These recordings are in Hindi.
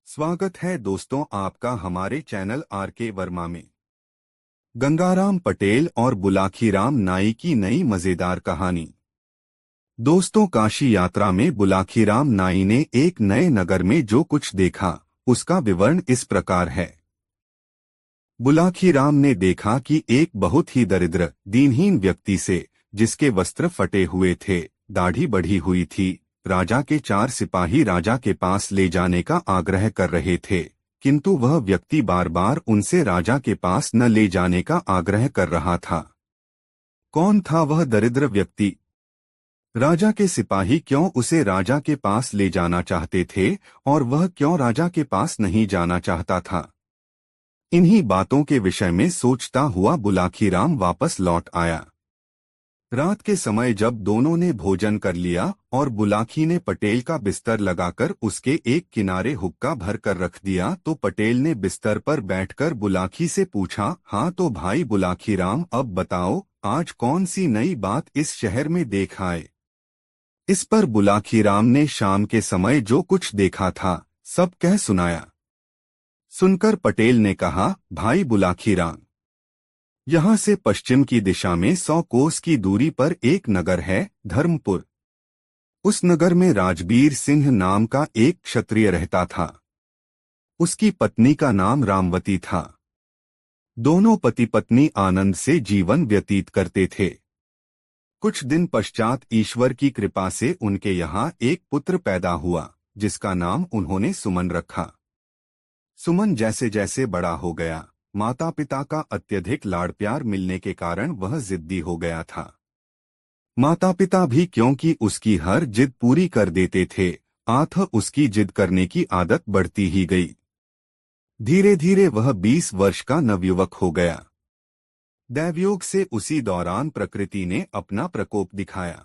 स्वागत है दोस्तों आपका हमारे चैनल आर.के. वर्मा में। गंगाराम पटेल और बुलाखीराम नाई की नई मजेदार कहानी। दोस्तों, काशी यात्रा में बुलाखीराम नाई ने एक नए नगर में जो कुछ देखा उसका विवरण इस प्रकार है। बुलाखीराम ने देखा कि एक बहुत ही दरिद्र दीनहीन व्यक्ति से, जिसके वस्त्र फटे हुए थे, दाढ़ी बढ़ी हुई थी, राजा के 4 सिपाही राजा के पास ले जाने का आग्रह कर रहे थे, किंतु वह व्यक्ति बार बार उनसे राजा के पास न ले जाने का आग्रह कर रहा था। कौन था वह दरिद्र व्यक्ति? राजा के सिपाही क्यों उसे राजा के पास ले जाना चाहते थे और वह क्यों राजा के पास नहीं जाना चाहता था? इन्हीं बातों के विषय में सोचता हुआ बुलाखीराम वापस लौट आया। रात के समय जब दोनों ने भोजन कर लिया और बुलाखी ने पटेल का बिस्तर लगाकर उसके एक किनारे हुक्का भर कर रख दिया, तो पटेल ने बिस्तर पर बैठकर बुलाखी से पूछा, हाँ तो भाई बुलाखीराम, अब बताओ आज कौन सी नई बात इस शहर में देख आए? इस पर बुलाखीराम ने शाम के समय जो कुछ देखा था सब कह सुनाया। सुनकर पटेल ने कहा, भाई बुलाखीराम, यहाँ से पश्चिम की दिशा में 100 कोस की दूरी पर एक नगर है, धर्मपुर। उस नगर में राजबीर सिंह नाम का एक क्षत्रिय रहता था। उसकी पत्नी का नाम रामवती था। दोनों पति पत्नी आनंद से जीवन व्यतीत करते थे। कुछ दिन पश्चात ईश्वर की कृपा से उनके यहाँ एक पुत्र पैदा हुआ, जिसका नाम उन्होंने सुमन रखा। सुमन जैसे जैसे बड़ा हो गया, माता पिता का अत्यधिक लाड़ प्यार मिलने के कारण वह जिद्दी हो गया था। माता पिता भी क्योंकि उसकी हर जिद पूरी कर देते थे, अतः उसकी जिद करने की आदत बढ़ती ही गई। धीरे धीरे वह 20 वर्ष का नवयुवक हो गया। दैवयोग से उसी दौरान प्रकृति ने अपना प्रकोप दिखाया।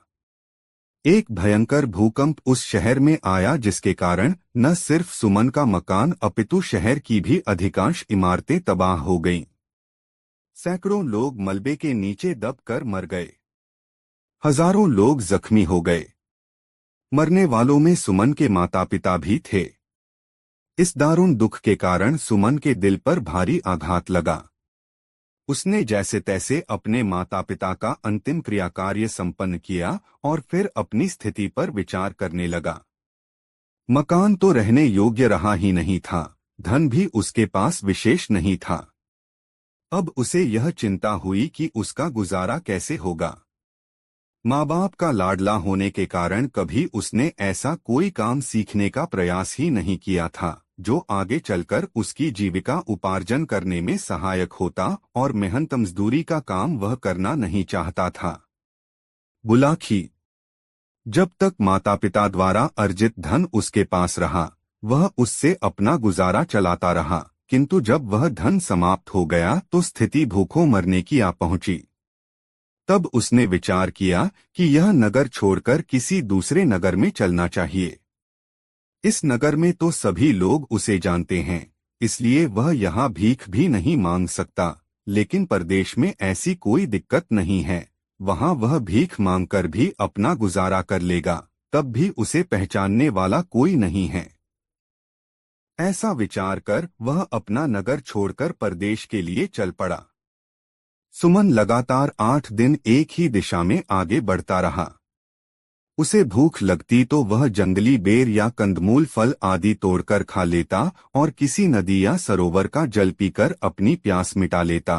एक भयंकर भूकंप उस शहर में आया, जिसके कारण न सिर्फ सुमन का मकान अपितु शहर की भी अधिकांश इमारतें तबाह हो गईं। सैकड़ों लोग मलबे के नीचे दबकर मर गए। हजारों लोग जख्मी हो गए। मरने वालों में सुमन के माता पिता भी थे। इस दारुण दुख के कारण सुमन के दिल पर भारी आघात लगा। उसने जैसे तैसे अपने माता पिता का अंतिम क्रिया कार्य संपन्न किया और फिर अपनी स्थिति पर विचार करने लगा। मकान तो रहने योग्य रहा ही नहीं था, धन भी उसके पास विशेष नहीं था। अब उसे यह चिंता हुई कि उसका गुजारा कैसे होगा। माँ बाप का लाडला होने के कारण कभी उसने ऐसा कोई काम सीखने का प्रयास ही नहीं किया था जो आगे चलकर उसकी जीविका उपार्जन करने में सहायक होता, और मेहनत मजदूरी का काम वह करना नहीं चाहता था। बुलाखी, जब तक माता पिता द्वारा अर्जित धन उसके पास रहा, वह उससे अपना गुजारा चलाता रहा, किंतु जब वह धन समाप्त हो गया तो स्थिति भूखों मरने की आ पहुंची। तब उसने विचार किया कि यह नगर छोड़कर किसी दूसरे नगर में चलना चाहिए। इस नगर में तो सभी लोग उसे जानते हैं, इसलिए वह यहाँ भीख भी नहीं मांग सकता, लेकिन परदेश में ऐसी कोई दिक्कत नहीं है, वहाँ वह भीख मांगकर भी अपना गुजारा कर लेगा, तब भी उसे पहचानने वाला कोई नहीं है। ऐसा विचार कर वह अपना नगर छोड़कर परदेश के लिए चल पड़ा। सुमन लगातार 8 दिन एक ही दिशा में आगे बढ़ता रहा। उसे भूख लगती तो वह जंगली बेर या कंदमूल फल आदि तोड़कर खा लेता और किसी नदी या सरोवर का जल पीकर अपनी प्यास मिटा लेता।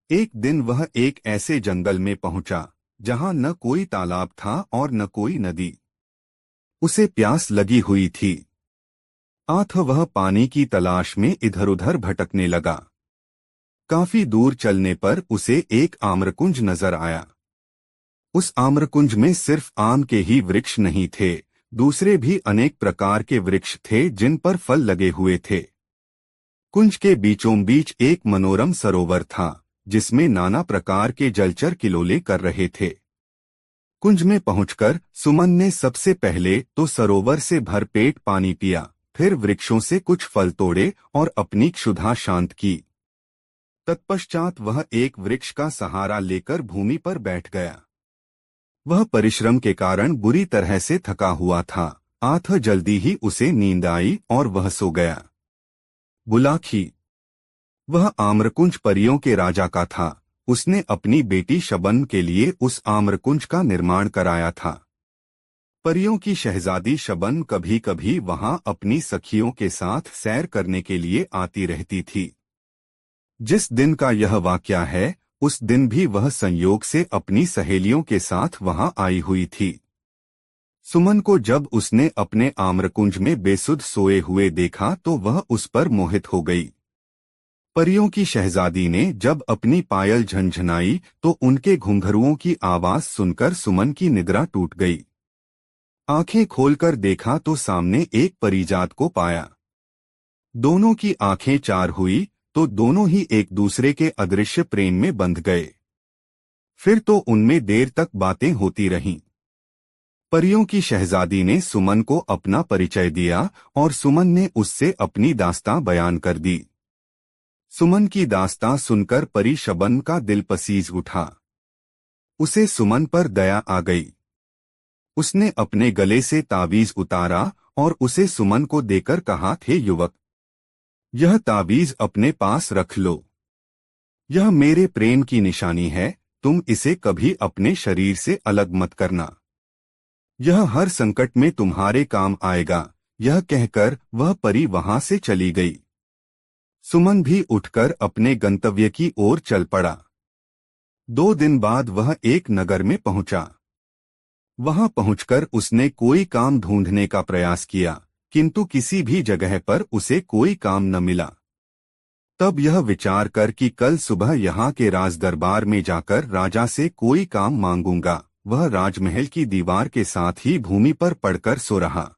एक दिन वह एक ऐसे जंगल में पहुंचा जहां न कोई तालाब था और न कोई नदी। उसे प्यास लगी हुई थी, अतः वह पानी की तलाश में इधर-उधर भटकने लगा। काफी दूर चलने पर उसे एक आम्रकुंज नजर आया। उस आम्रकुंज में सिर्फ आम के ही वृक्ष नहीं थे, दूसरे भी अनेक प्रकार के वृक्ष थे जिन पर फल लगे हुए थे। कुंज के बीचों बीच एक मनोरम सरोवर था, जिसमें नाना प्रकार के जलचर किलोले कर रहे थे। कुंज में पहुंचकर सुमन ने सबसे पहले तो सरोवर से भरपेट पानी पिया, फिर वृक्षों से कुछ फल तोड़े और अपनी क्षुधा शांत की। तत्पश्चात वह एक वृक्ष का सहारा लेकर भूमि पर बैठ गया। वह परिश्रम के कारण बुरी तरह से थका हुआ था, आठ जल्दी ही उसे नींद आई और वह सो गया। बुलाखी। वह आम्रकुंज परियों के राजा का था। उसने अपनी बेटी शबनम के लिए उस आम्रकुंज का निर्माण कराया था। परियों की शहजादी शबनम कभी कभी वहां अपनी सखियों के साथ सैर करने के लिए आती रहती थी। जिस दिन का यह वाकया है, उस दिन भी वह संयोग से अपनी सहेलियों के साथ वहां आई हुई थी। सुमन को जब उसने अपने आम्रकुंज में बेसुध सोए हुए देखा तो वह उस पर मोहित हो गई। परियों की शहजादी ने जब अपनी पायल झनझनाई तो उनके घुंघरुओं की आवाज सुनकर सुमन की निद्रा टूट गई। आंखें खोलकर देखा तो सामने एक परिजात को पाया। दोनों की आंखें चार हुई तो दोनों ही एक दूसरे के अदृश्य प्रेम में बंध गए। फिर तो उनमें देर तक बातें होती रहीं। परियों की शहजादी ने सुमन को अपना परिचय दिया और सुमन ने उससे अपनी दास्तां बयान कर दी। सुमन की दास्तां सुनकर परी शबनम का दिल पसीज उठा। उसे सुमन पर दया आ गई। उसने अपने गले से तावीज उतारा और उसे सुमन को देकर कहा, थे युवक, यह तावीज अपने पास रख लो। यह मेरे प्रेम की निशानी है, तुम इसे कभी अपने शरीर से अलग मत करना। यह हर संकट में तुम्हारे काम आएगा। यह कहकर वह परी वहां से चली गई। सुमन भी उठकर अपने गंतव्य की ओर चल पड़ा। 2 दिन बाद वह एक नगर में पहुंचा। वहां पहुंचकर उसने कोई काम ढूंढने का प्रयास किया, किंतु किसी भी जगह पर उसे कोई काम न मिला। तब यह विचार कर कि कल सुबह यहाँ के राज दरबार में जाकर राजा से कोई काम मांगूंगा, वह राजमहल की दीवार के साथ ही भूमि पर पड़कर सो रहा।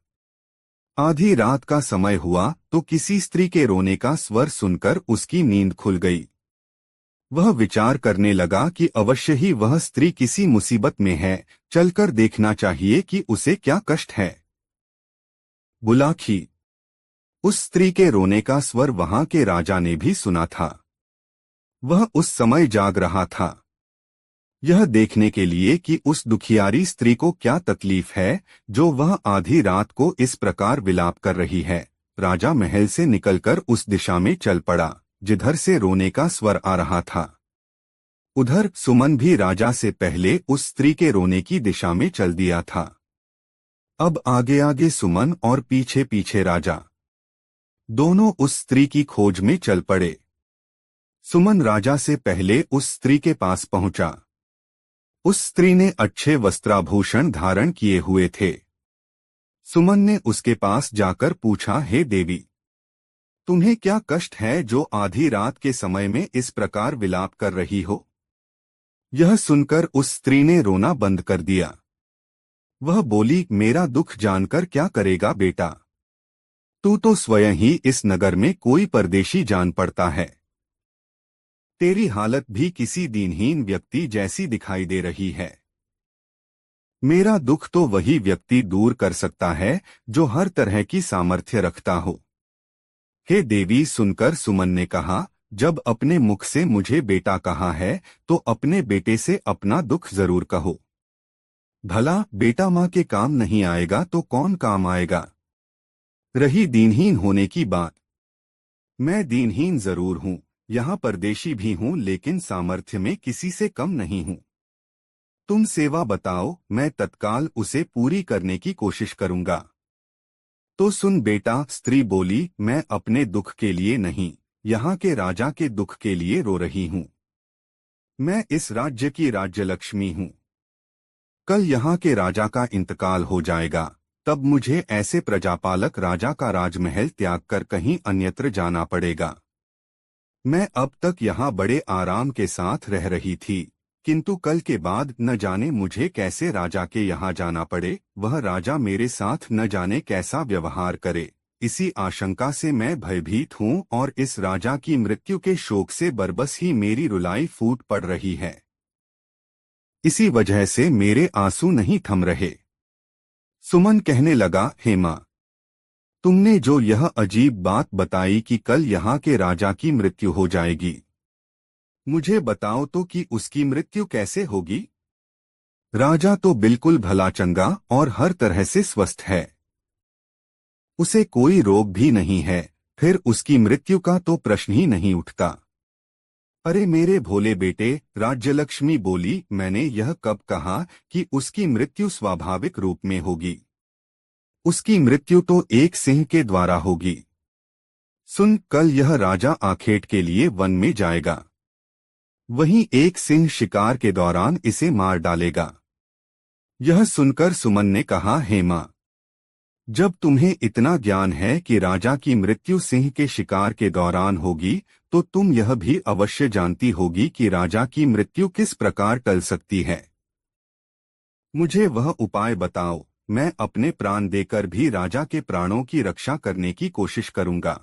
आधी रात का समय हुआ तो किसी स्त्री के रोने का स्वर सुनकर उसकी नींद खुल गई। वह विचार करने लगा कि अवश्य ही वह स्त्री किसी मुसीबत में है, चलकर देखना चाहिए कि उसे क्या कष्ट है। बुलाखी। उस स्त्री के रोने का स्वर वहां के राजा ने भी सुना था। वह उस समय जाग रहा था, यह देखने के लिए कि उस दुखियारी स्त्री को क्या तकलीफ है जो वह आधी रात को इस प्रकार विलाप कर रही है। राजा महल से निकलकर उस दिशा में चल पड़ा जिधर से रोने का स्वर आ रहा था। उधर सुमन भी राजा से पहले उस स्त्री के रोने की दिशा में चल दिया था। अब आगे आगे सुमन और पीछे पीछे राजा, दोनों उस स्त्री की खोज में चल पड़े। सुमन राजा से पहले उस स्त्री के पास पहुंचा। उस स्त्री ने अच्छे वस्त्राभूषण धारण किए हुए थे। सुमन ने उसके पास जाकर पूछा, हे देवी, तुम्हें क्या कष्ट है जो आधी रात के समय में इस प्रकार विलाप कर रही हो? यह सुनकर उस स्त्री ने रोना बंद कर दिया। वह बोली, मेरा दुख जानकर क्या करेगा बेटा? तू तो स्वयं ही इस नगर में कोई परदेशी जान पड़ता है। तेरी हालत भी किसी दीनहीन व्यक्ति जैसी दिखाई दे रही है। मेरा दुख तो वही व्यक्ति दूर कर सकता है जो हर तरह की सामर्थ्य रखता हो। हे देवी, सुनकर सुमन ने कहा, जब अपने मुख से मुझे बेटा कहा है तो अपने बेटे से अपना दुख जरूर कहो। भला बेटा माँ के काम नहीं आएगा तो कौन काम आएगा? रही दीनहीन होने की बात, मैं दीनहीन जरूर हूँ, यहाँ परदेशी भी हूँ, लेकिन सामर्थ्य में किसी से कम नहीं हूँ। तुम सेवा बताओ, मैं तत्काल उसे पूरी करने की कोशिश करूँगा। तो सुन बेटा, स्त्री बोली, मैं अपने दुख के लिए नहीं, यहाँ के राजा के दुख के लिए रो रही हूँ। मैं इस राज्य की राज्यलक्ष्मी हूँ। कल यहाँ के राजा का इंतकाल हो जाएगा, तब मुझे ऐसे प्रजापालक राजा का राजमहल त्याग कर कहीं अन्यत्र जाना पड़ेगा। मैं अब तक यहाँ बड़े आराम के साथ रह रही थी, किंतु कल के बाद न जाने मुझे कैसे राजा के यहाँ जाना पड़े। वह राजा मेरे साथ न जाने कैसा व्यवहार करे, इसी आशंका से मैं भयभीत हूँ और इस राजा की मृत्यु के शोक से बरबस ही मेरी रुलाई फूट पड़ रही है। इसी वजह से मेरे आंसू नहीं थम रहे। सुमन कहने लगा, हे माँ, तुमने जो यह अजीब बात बताई कि कल यहाँ के राजा की मृत्यु हो जाएगी, मुझे बताओ तो कि उसकी मृत्यु कैसे होगी? राजा तो बिल्कुल भला चंगा और हर तरह से स्वस्थ है। उसे कोई रोग भी नहीं है, फिर उसकी मृत्यु का तो प्रश्न ही नहीं उठता। अरे मेरे भोले बेटे, राज्यलक्ष्मी बोली, मैंने यह कब कहा कि उसकी मृत्यु स्वाभाविक रूप में होगी? उसकी मृत्यु तो एक सिंह के द्वारा होगी। सुन, कल यह राजा आखेट के लिए वन में जाएगा। वहीं एक सिंह शिकार के दौरान इसे मार डालेगा। यह सुनकर सुमन ने कहा, हेमा, जब तुम्हें इतना ज्ञान है कि राजा की मृत्यु सिंह के शिकार के दौरान होगी, तो तुम यह भी अवश्य जानती होगी कि राजा की मृत्यु किस प्रकार टल सकती है। मुझे वह उपाय बताओ, मैं अपने प्राण देकर भी राजा के प्राणों की रक्षा करने की कोशिश करूंगा।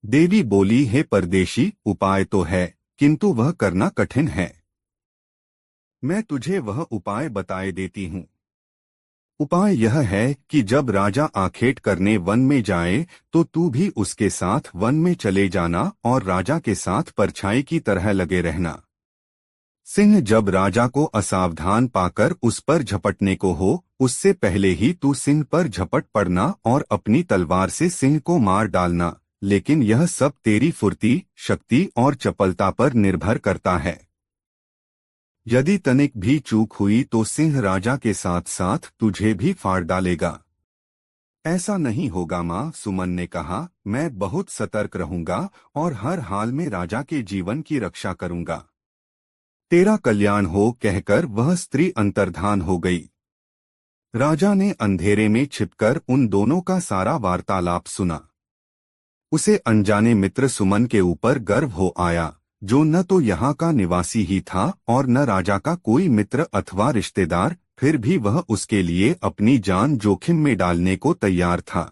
देवी बोली, हे परदेशी, उपाय तो है, किंतु वह करना कठिन है। मैं तुझे वह उपाय बताए देती हूँ। उपाय यह है कि जब राजा आखेट करने वन में जाए तो तू भी उसके साथ वन में चले जाना और राजा के साथ परछाई की तरह लगे रहना। सिंह जब राजा को असावधान पाकर उस पर झपटने को हो, उससे पहले ही तू सिंह पर झपट पड़ना और अपनी तलवार से सिंह को मार डालना, लेकिन यह सब तेरी फुर्ती, शक्ति और चपलता पर निर्भर करता है। यदि तनिक भी चूक हुई तो सिंह राजा के साथ साथ तुझे भी फाड़ डालेगा। ऐसा नहीं होगा माँ, सुमन ने कहा, मैं बहुत सतर्क रहूंगा और हर हाल में राजा के जीवन की रक्षा करूंगा। तेरा कल्याण हो, कहकर वह स्त्री अंतर्धान हो गई। राजा ने अंधेरे में छिपकर उन दोनों का सारा वार्तालाप सुना। उसे अनजाने मित्र सुमन के ऊपर गर्व हो आया, जो न तो यहाँ का निवासी ही था और न राजा का कोई मित्र अथवा रिश्तेदार, फिर भी वह उसके लिए अपनी जान जोखिम में डालने को तैयार था।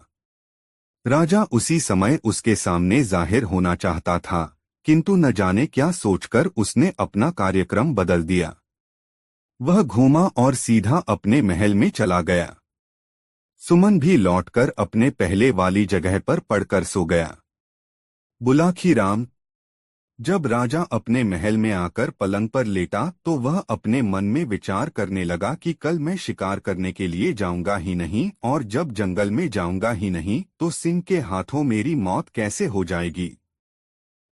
राजा उसी समय उसके सामने जाहिर होना चाहता था, किंतु न जाने क्या सोचकर उसने अपना कार्यक्रम बदल दिया। वह घूमा और सीधा अपने महल में चला गया। सुमन भी लौटकर अपने पहले वाली जगह पर पड़कर सो गया। बुलाखी राम। जब राजा अपने महल में आकर पलंग पर लेटा तो वह अपने मन में विचार करने लगा कि कल मैं शिकार करने के लिए जाऊंगा ही नहीं, और जब जंगल में जाऊंगा ही नहीं तो सिंह के हाथों मेरी मौत कैसे हो जाएगी।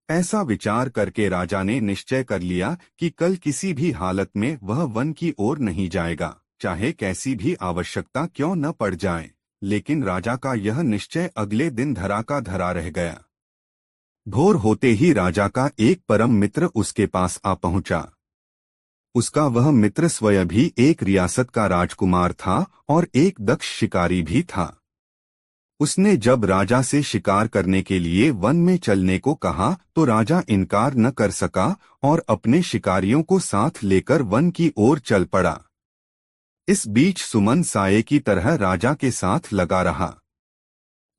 ऐसा विचार करके राजा ने निश्चय कर लिया कि कल किसी भी हालत में वह वन की ओर नहीं जाएगा, चाहे कैसी भी आवश्यकता क्यों न पड़ जाए। लेकिन राजा का यह निश्चय अगले दिन धरा का धरा रह गया। भोर होते ही राजा का एक परम मित्र उसके पास आ पहुंचा। उसका वह मित्र स्वयं भी एक रियासत का राजकुमार था और एक दक्ष शिकारी भी था। उसने जब राजा से शिकार करने के लिए वन में चलने को कहा तो राजा इनकार न कर सका और अपने शिकारियों को साथ लेकर वन की ओर चल पड़ा। इस बीच सुमन साये की तरह राजा के साथ लगा रहा।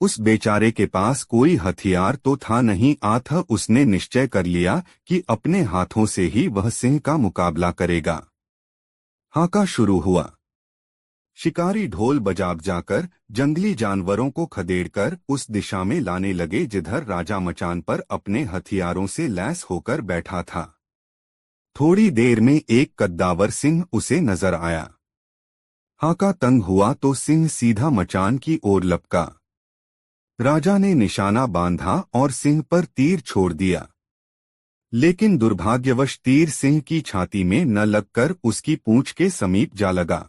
उस बेचारे के पास कोई हथियार तो था नहीं, अतः उसने निश्चय कर लिया कि अपने हाथों से ही वह सिंह का मुकाबला करेगा। हाका शुरू हुआ। शिकारी ढोल बजा जाकर जंगली जानवरों को खदेड़कर उस दिशा में लाने लगे जिधर राजा मचान पर अपने हथियारों से लैस होकर बैठा था। थोड़ी देर में एक कद्दावर सिंह उसे नजर आया। हाका तंग हुआ तो सिंह सीधा मचान की ओर लपका। राजा ने निशाना बांधा और सिंह पर तीर छोड़ दिया, लेकिन दुर्भाग्यवश तीर सिंह की छाती में न लगकर उसकी पूंछ के समीप जा लगा।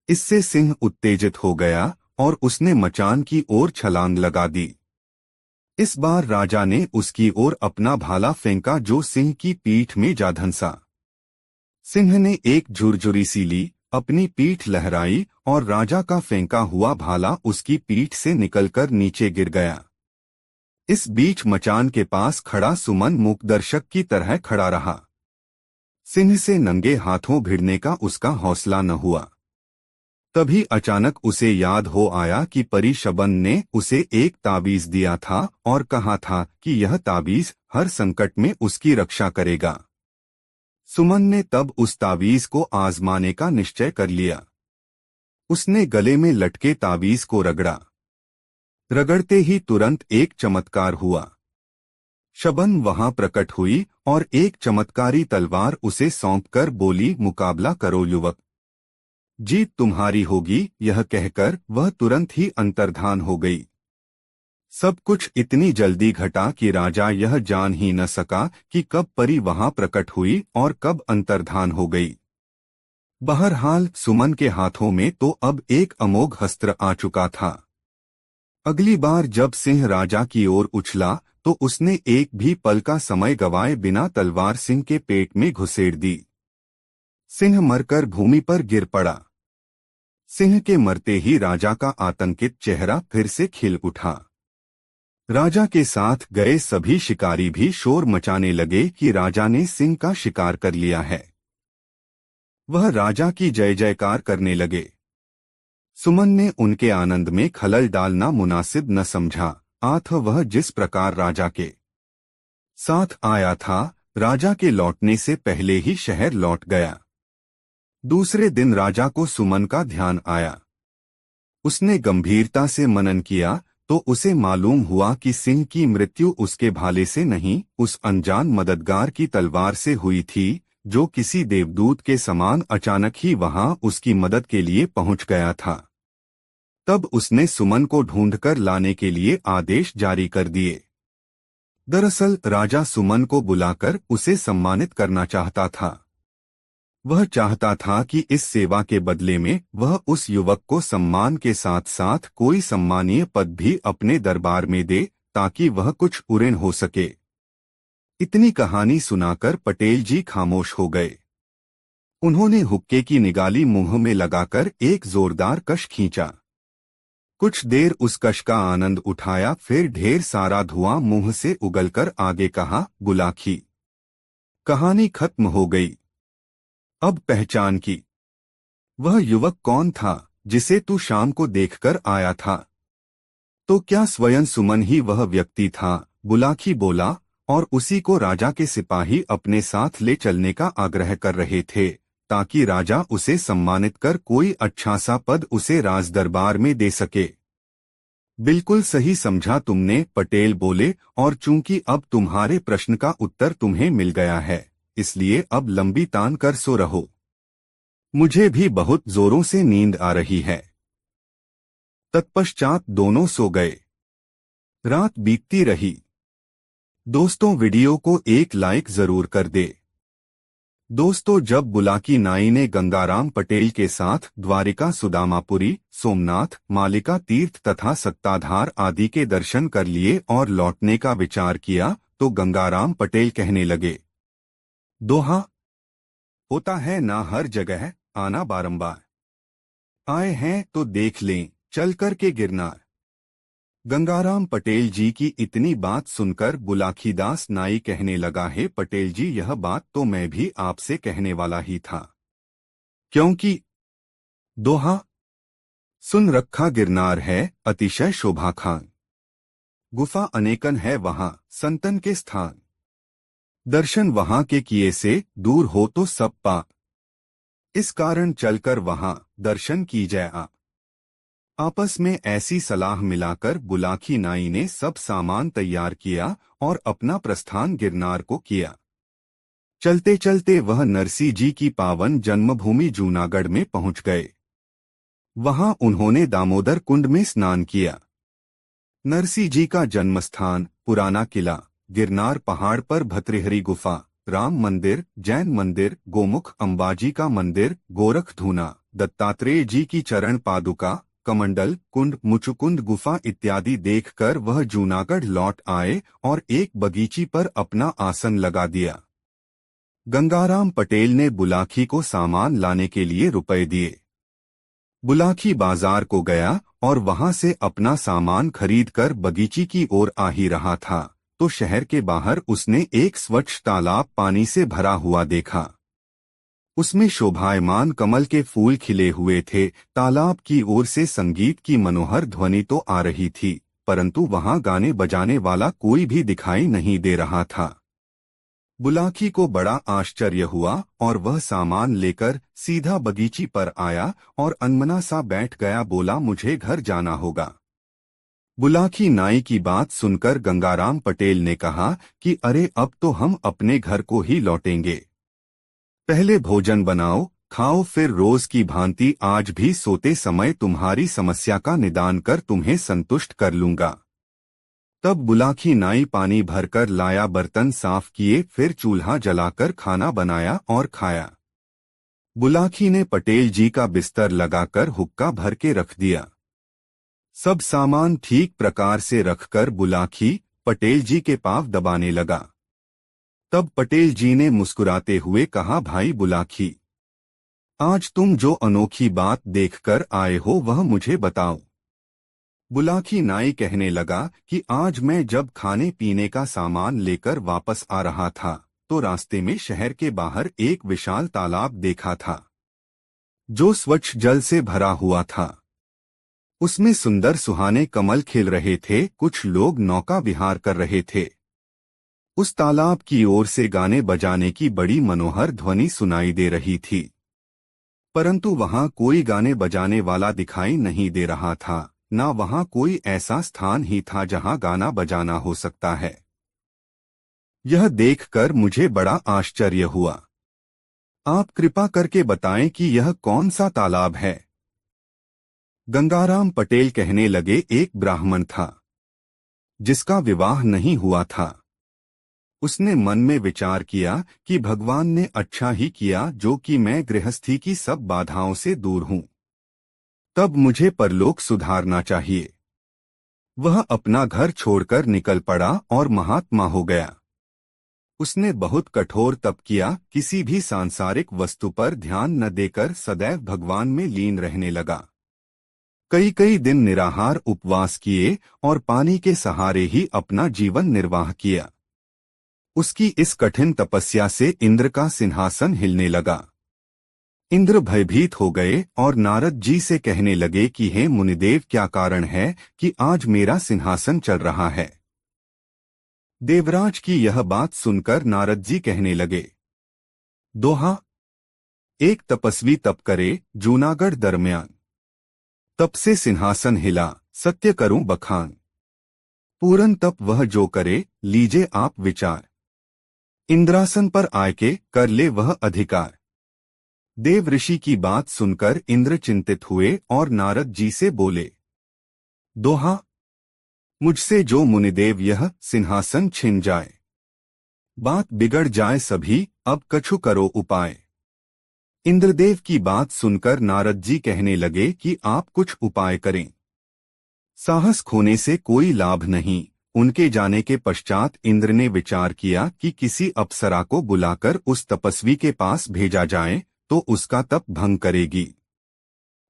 इससे सिंह उत्तेजित हो गया और उसने मचान की ओर छलांग लगा दी। इस बार राजा ने उसकी ओर अपना भाला फेंका जो सिंह की पीठ में जा धंसा। सिंह ने एक झुरझुरी सी ली, अपनी पीठ लहराई और राजा का फेंका हुआ भाला उसकी पीठ से निकलकर नीचे गिर गया। इस बीच मचान के पास खड़ा सुमन मूकदर्शक की तरह खड़ा रहा। सिंह से नंगे हाथों भिड़ने का उसका हौसला न हुआ। तभी अचानक उसे याद हो आया कि परी शबन ने उसे एक ताबीज दिया था और कहा था कि यह ताबीज हर संकट में उसकी रक्षा करेगा। सुमन ने तब उस ताबीज को आजमाने का निश्चय कर लिया। उसने गले में लटके ताबीज को रगड़ा। रगड़ते ही तुरंत एक चमत्कार हुआ। शबन वहां प्रकट हुई और एक चमत्कारी तलवार उसे सौंपकर बोली, मुकाबला करो युवक। जीत तुम्हारी होगी, यह कहकर वह तुरंत ही अंतर्धान हो गई। सब कुछ इतनी जल्दी घटा कि राजा यह जान ही न सका कि कब परी वहां प्रकट हुई और कब अंतर्धान हो गई। बहरहाल सुमन के हाथों में तो अब एक अमोघ अस्त्र आ चुका था। अगली बार जब सिंह राजा की ओर उछला तो उसने एक भी पल का समय गवाए बिना तलवार सिंह के पेट में घुसेड़ दी। सिंह मरकर भूमि पर गिर पड़ा। सिंह के मरते ही राजा का आतंकित चेहरा फिर से खिल उठा। राजा के साथ गए सभी शिकारी भी शोर मचाने लगे कि राजा ने सिंह का शिकार कर लिया है। वह राजा की जय जयकार करने लगे। सुमन ने उनके आनंद में खलल डालना मुनासिब न समझा, अतः वह जिस प्रकार राजा के साथ आया था, राजा के लौटने से पहले ही शहर लौट गया। दूसरे दिन राजा को सुमन का ध्यान आया। उसने गंभीरता से मनन किया तो उसे मालूम हुआ कि सिंह की मृत्यु उसके भाले से नहीं, उस अनजान मददगार की तलवार से हुई थी, जो किसी देवदूत के समान अचानक ही वहां उसकी मदद के लिए पहुंच गया था। तब उसने सुमन को ढूंढकर लाने के लिए आदेश जारी कर दिए। दरअसल राजा सुमन को बुलाकर उसे सम्मानित करना चाहता था। वह चाहता था कि इस सेवा के बदले में वह उस युवक को सम्मान के साथ साथ कोई सम्मानीय पद भी अपने दरबार में दे, ताकि वह कुछ उऋण हो सके। इतनी कहानी सुनाकर पटेल जी खामोश हो गए। उन्होंने हुक्के की निगाली मुंह में लगाकर एक जोरदार कश खींचा। कुछ देर उस कश का आनंद उठाया, फिर ढेर सारा धुआं मुंह से उगलकर आगे कहा, बुलाकी, कहानी खत्म हो गई। अब पहचान की। वह युवक कौन था जिसे तू शाम को देखकर आया था? तो क्या स्वयं सुमन ही वह व्यक्ति था? बुलाकी बोला, और उसी को राजा के सिपाही अपने साथ ले चलने का आग्रह कर रहे थे, ताकि राजा उसे सम्मानित कर कोई अच्छा सा पद उसे राज दरबार में दे सके। बिल्कुल सही समझा तुमने, पटेल बोले, और चूंकि अब तुम्हारे प्रश्न का उत्तर तुम्हें मिल गया है, इसलिए अब लंबी तान कर सो रहो। मुझे भी बहुत जोरों से नींद आ रही है। तत्पश्चात दोनों सो गए। रात बीतती रही। दोस्तों, वीडियो को एक लाइक जरूर कर दे। दोस्तों, जब बुलाकी नाई ने गंगाराम पटेल के साथ द्वारिका, सुदामापुरी, सोमनाथ, मालिका तीर्थ तथा सत्ताधार आदि के दर्शन कर लिए और लौटने का विचार किया, तो गंगाराम पटेल कहने लगे, दोहा होता है ना हर जगह आना बारंबार। आए हैं तो देख लें चल कर के गिरनार। गंगाराम पटेल जी की इतनी बात सुनकर बुलाखीदास नाई कहने लगा, है पटेल जी, यह बात तो मैं भी आपसे कहने वाला ही था, क्योंकि दोहा सुन रखा गिरनार है अतिशय शोभा खान। गुफा अनेकन है वहां संतन के स्थान। दर्शन वहां के किए से दूर हो तो सब पाप। इस कारण चलकर वहां दर्शन की जाए आप। आपस में ऐसी सलाह मिलाकर बुलाकी नाई ने सब सामान तैयार किया और अपना प्रस्थान गिरनार को किया। चलते चलते वह नरसी जी की पावन जन्मभूमि जूनागढ़ में पहुंच गए। वहां उन्होंने दामोदर कुंड में स्नान किया। नरसी जी का जन्मस्थान, पुराना किला, गिरनार पहाड़ पर भतृहरि गुफा, राम मंदिर, जैन मंदिर, गोमुख अंबाजी का मंदिर, गोरखधूना, दत्तात्रेय जी की चरण पादुका, कमंडल कुंड, मुचुकुंद गुफा इत्यादि देखकर वह जूनागढ़ लौट आए और एक बगीची पर अपना आसन लगा दिया। गंगाराम पटेल ने बुलाकी को सामान लाने के लिए रुपए दिए। बुलाकी बाजार को गया और वहां से अपना सामान खरीदकर बगीची की ओर आ ही रहा था, तो शहर के बाहर उसने एक स्वच्छ तालाब पानी से भरा हुआ देखा। उसमें शोभायमान कमल के फूल खिले हुए थे। तालाब की ओर से संगीत की मनोहर ध्वनि तो आ रही थी, परंतु वहां गाने बजाने वाला कोई भी दिखाई नहीं दे रहा था। बुलाकी को बड़ा आश्चर्य हुआ और वह सामान लेकर सीधा बगीची पर आया और अनमना सा बैठ गया। बोला, मुझे घर जाना होगा। बुलाकी नाई की बात सुनकर गंगाराम पटेल ने कहा कि अरे, अब तो हम अपने घर को ही लौटेंगे। पहले भोजन बनाओ, खाओ, फिर रोज की भांति आज भी सोते समय तुम्हारी समस्या का निदान कर तुम्हें संतुष्ट कर लूंगा। तब बुलाखी नाई पानी भरकर लाया, बर्तन साफ किए, फिर चूल्हा जलाकर खाना बनाया और खाया। बुलाखी ने पटेल जी का बिस्तर लगाकर हुक्का भर के रख दिया। सब सामान ठीक प्रकार से रखकर बुलाखी पटेल जी के पांव दबाने लगा। तब पटेल जी ने मुस्कुराते हुए कहा, भाई बुलाखी, आज तुम जो अनोखी बात देखकर आए हो वह मुझे बताओ। बुलाखी नाई कहने लगा कि आज मैं जब खाने पीने का सामान लेकर वापस आ रहा था तो रास्ते में शहर के बाहर एक विशाल तालाब देखा था जो स्वच्छ जल से भरा हुआ था। उसमें सुंदर सुहाने कमल खिल रहे थे, कुछ लोग नौका विहार कर रहे थे। उस तालाब की ओर से गाने बजाने की बड़ी मनोहर ध्वनि सुनाई दे रही थी, परंतु वहां कोई गाने बजाने वाला दिखाई नहीं दे रहा था, ना वहां कोई ऐसा स्थान ही था जहां गाना बजाना हो सकता है। यह देखकर मुझे बड़ा आश्चर्य हुआ। आप कृपा करके बताएं कि यह कौन सा तालाब है। गंगाराम पटेल कहने लगे, एक ब्राह्मण था जिसका विवाह नहीं हुआ था। उसने मन में विचार किया कि भगवान ने अच्छा ही किया जो कि मैं गृहस्थी की सब बाधाओं से दूर हूं। तब मुझे परलोक सुधारना चाहिए। वह अपना घर छोड़कर निकल पड़ा और महात्मा हो गया। उसने बहुत कठोर तप किया, किसी भी सांसारिक वस्तु पर ध्यान न देकर सदैव भगवान में लीन रहने लगा। कई कई दिन निराहार उपवास किए और पानी के सहारे ही अपना जीवन निर्वाह किया। उसकी इस कठिन तपस्या से इंद्र का सिंहासन हिलने लगा। इंद्र भयभीत हो गए और नारद जी से कहने लगे कि हे मुनिदेव, क्या कारण है कि आज मेरा सिंहासन चल रहा है। देवराज की यह बात सुनकर नारद जी कहने लगे, दोहा, एक तपस्वी तप करे जूनागढ़ दरमियान, तप से सिंहासन हिला सत्य करूं बखान। पूरन तप वह जो करे लीजे आप विचार, इंद्रासन पर आके कर ले वह अधिकार। देव ऋषि की बात सुनकर इंद्र चिंतित हुए और नारद जी से बोले, दोहा, मुझसे जो मुनिदेव यह सिंहासन छिन जाए, बात बिगड़ जाए सभी, अब कछु करो उपाय। इंद्रदेव की बात सुनकर नारद जी कहने लगे कि आप कुछ उपाय करें। साहस खोने से कोई लाभ नहीं। उनके जाने के पश्चात इंद्र ने विचार किया कि किसी अप्सरा को बुलाकर उस तपस्वी के पास भेजा जाए तो उसका तप भंग करेगी।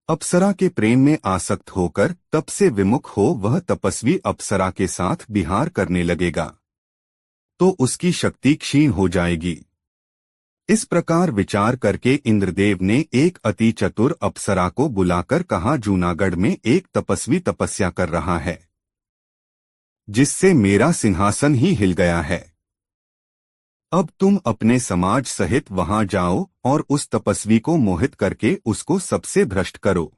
अप्सरा के प्रेम में आसक्त होकर तप से विमुख हो वह तपस्वी अप्सरा के साथ विहार करने लगेगा तो उसकी शक्ति क्षीण हो जाएगी। इस प्रकार विचार करके इंद्रदेव ने एक अति चतुर अप्सरा को बुलाकर कहा, जूनागढ़ में एक तपस्वी तपस्या कर रहा है जिससे मेरा सिंहासन ही हिल गया है। अब तुम अपने समाज सहित वहां जाओ और उस तपस्वी को मोहित करके उसको सबसे भ्रष्ट करो।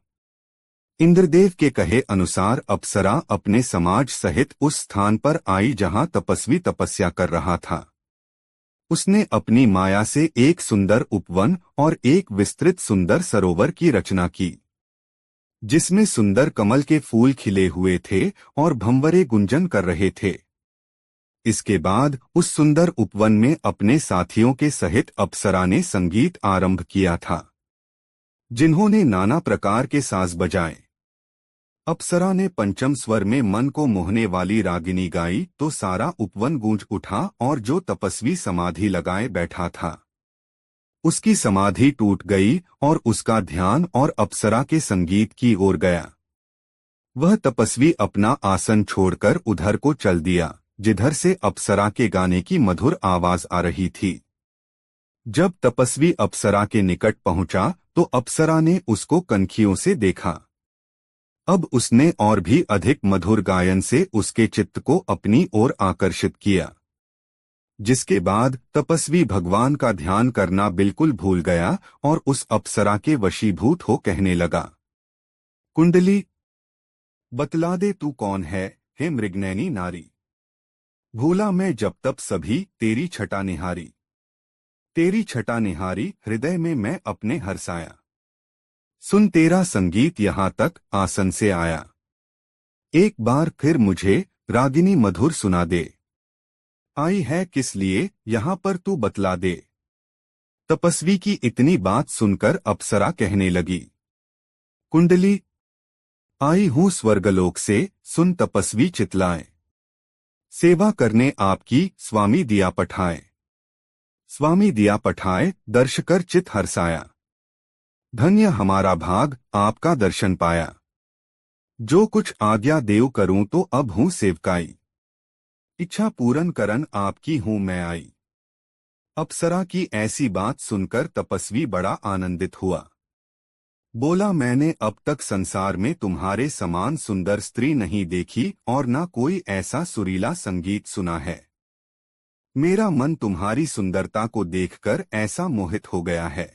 इंद्रदेव के कहे अनुसार अप्सरा अपने समाज सहित उस स्थान पर आई जहां तपस्वी तपस्या कर रहा था। उसने अपनी माया से एक सुंदर उपवन और एक विस्तृत सुंदर सरोवर की रचना की जिसमें सुंदर कमल के फूल खिले हुए थे और भंवरे गुंजन कर रहे थे। इसके बाद उस सुंदर उपवन में अपने साथियों के सहित अप्सरा ने संगीत आरंभ किया था, जिन्होंने नाना प्रकार के साज बजाए। अप्सरा ने पंचम स्वर में मन को मोहने वाली रागिनी गाई तो सारा उपवन गूंज उठा और जो तपस्वी समाधि लगाए बैठा था उसकी समाधि टूट गई और उसका ध्यान और अप्सरा के संगीत की ओर गया। वह तपस्वी अपना आसन छोड़कर उधर को चल दिया जिधर से अप्सरा के गाने की मधुर आवाज आ रही थी। जब तपस्वी अप्सरा के निकट पहुंचा तो अप्सरा ने उसको कनखियों से देखा। अब उसने और भी अधिक मधुर गायन से उसके चित्त को अपनी ओर आकर्षित किया, जिसके बाद तपस्वी भगवान का ध्यान करना बिल्कुल भूल गया और उस अप्सरा के वशीभूत हो कहने लगा, कुंडली, बतला दे तू कौन है, हे मृगनैनी नारी। भूला मैं जब तब सभी तेरी छटा निहारी। तेरी छटा निहारी हृदय में मैं अपने हर्षाया। सुन तेरा संगीत यहाँ तक आसन से आया। एक बार फिर मुझे रागिनी मधुर सुना दे। आई है किस लिए यहाँ पर तू बतला दे। तपस्वी की इतनी बात सुनकर अप्सरा कहने लगी, कुंडली, आई हूँ स्वर्गलोक से, सुन तपस्वी चितलाए। सेवा करने आपकी स्वामी दिया पठाए। स्वामी दिया पठाए दर्श कर चित हर्षाया। धन्य हमारा भाग आपका दर्शन पाया। जो कुछ आज्ञा देव करूं तो अब हूँ सेवकाई। इच्छा पूरन करन आपकी हूँ मैं आई। अप्सरा की ऐसी बात सुनकर तपस्वी बड़ा आनंदित हुआ। बोला, मैंने अब तक संसार में तुम्हारे समान सुंदर स्त्री नहीं देखी और न कोई ऐसा सुरीला संगीत सुना है। मेरा मन तुम्हारी सुंदरता को देखकर ऐसा मोहित हो गया है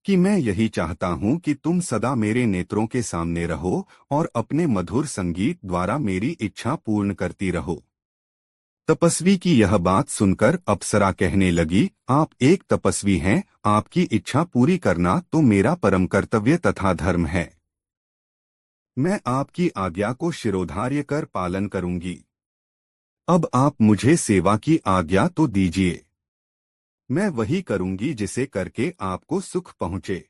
कि मैं यही चाहता हूँ कि तुम सदा मेरे नेत्रों के सामने रहो और अपने मधुर संगीत द्वारा मेरी इच्छा पूर्ण करती रहो। तपस्वी की यह बात सुनकर अप्सरा कहने लगी, आप एक तपस्वी हैं, आपकी इच्छा पूरी करना तो मेरा परम कर्तव्य तथा धर्म है। मैं आपकी आज्ञा को शिरोधार्य कर पालन करूंगी। अब आप मुझे सेवा की आज्ञा तो दीजिए। मैं वही करूंगी जिसे करके आपको सुख पहुंचे।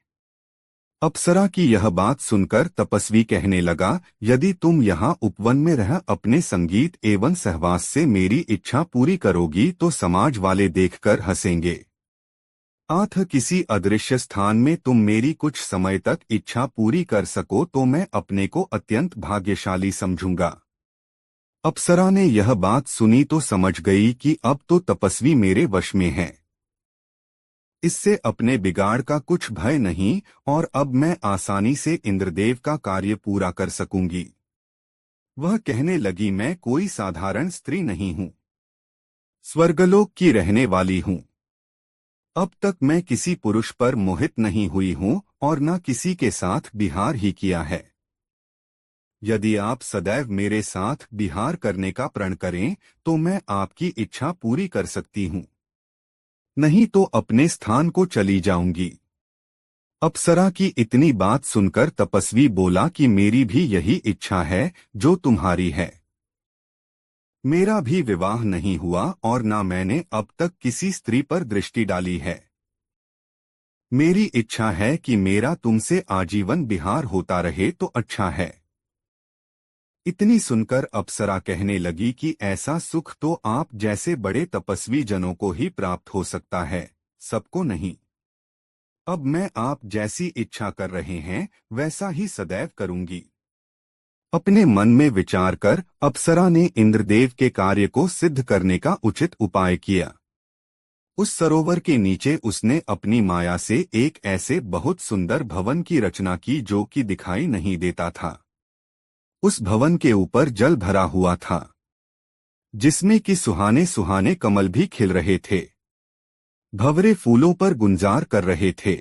अप्सरा की यह बात सुनकर तपस्वी कहने लगा, यदि तुम यहाँ उपवन में रह अपने संगीत एवं सहवास से मेरी इच्छा पूरी करोगी तो समाज वाले देखकर हंसेंगे। आथ किसी अदृश्य स्थान में तुम मेरी कुछ समय तक इच्छा पूरी कर सको तो मैं अपने को अत्यंत भाग्यशाली समझूंगा। अप्सरा ने यह बात सुनी तो समझ गई कि अब तो तपस्वी मेरे वश में है। इससे अपने बिगाड़ का कुछ भय नहीं और अब मैं आसानी से इंद्रदेव का कार्य पूरा कर सकूंगी। वह कहने लगी, मैं कोई साधारण स्त्री नहीं हूं, स्वर्गलोक की रहने वाली हूं। अब तक मैं किसी पुरुष पर मोहित नहीं हुई हूं और न किसी के साथ विहार ही किया है। यदि आप सदैव मेरे साथ विहार करने का प्रण करें तो मैं आपकी इच्छा पूरी कर सकती हूं, नहीं तो अपने स्थान को चली जाऊंगी। अप्सरा की इतनी बात सुनकर तपस्वी बोला कि मेरी भी यही इच्छा है जो तुम्हारी है। मेरा भी विवाह नहीं हुआ और ना मैंने अब तक किसी स्त्री पर दृष्टि डाली है। मेरी इच्छा है कि मेरा तुमसे आजीवन विहार होता रहे तो अच्छा है। इतनी सुनकर अप्सरा कहने लगी कि ऐसा सुख तो आप जैसे बड़े तपस्वी जनों को ही प्राप्त हो सकता है, सबको नहीं। अब मैं आप जैसी इच्छा कर रहे हैं वैसा ही सदैव करूंगी। अपने मन में विचार कर अप्सरा ने इंद्रदेव के कार्य को सिद्ध करने का उचित उपाय किया। उस सरोवर के नीचे उसने अपनी माया से एक ऐसे बहुत सुंदर भवन की रचना की जो कि दिखाई नहीं देता था। उस भवन के ऊपर जल भरा हुआ था जिसमें कि सुहाने सुहाने कमल भी खिल रहे थे, भंवरे फूलों पर गुंजार कर रहे थे।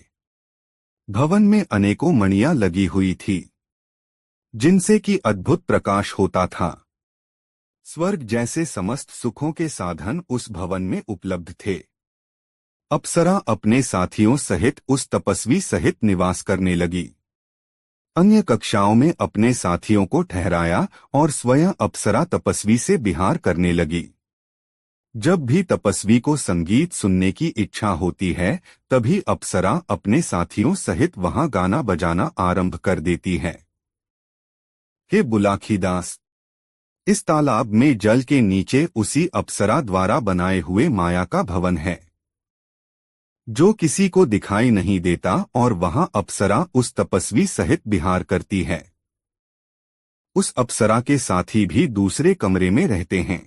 भवन में अनेकों मणियां लगी हुई थी जिनसे कि अद्भुत प्रकाश होता था। स्वर्ग जैसे समस्त सुखों के साधन उस भवन में उपलब्ध थे। अप्सरा अपने साथियों सहित उस तपस्वी सहित निवास करने लगी। अन्य कक्षाओं में अपने साथियों को ठहराया और स्वयं अप्सरा तपस्वी से विहार करने लगी। जब भी तपस्वी को संगीत सुनने की इच्छा होती है तभी अप्सरा अपने साथियों सहित वहां गाना बजाना आरंभ कर देती है। हे बुलाखीदास, इस तालाब में जल के नीचे उसी अप्सरा द्वारा बनाए हुए माया का भवन है जो किसी को दिखाई नहीं देता और वहां अप्सरा उस तपस्वी सहित विहार करती है। उस अप्सरा के साथी भी दूसरे कमरे में रहते हैं।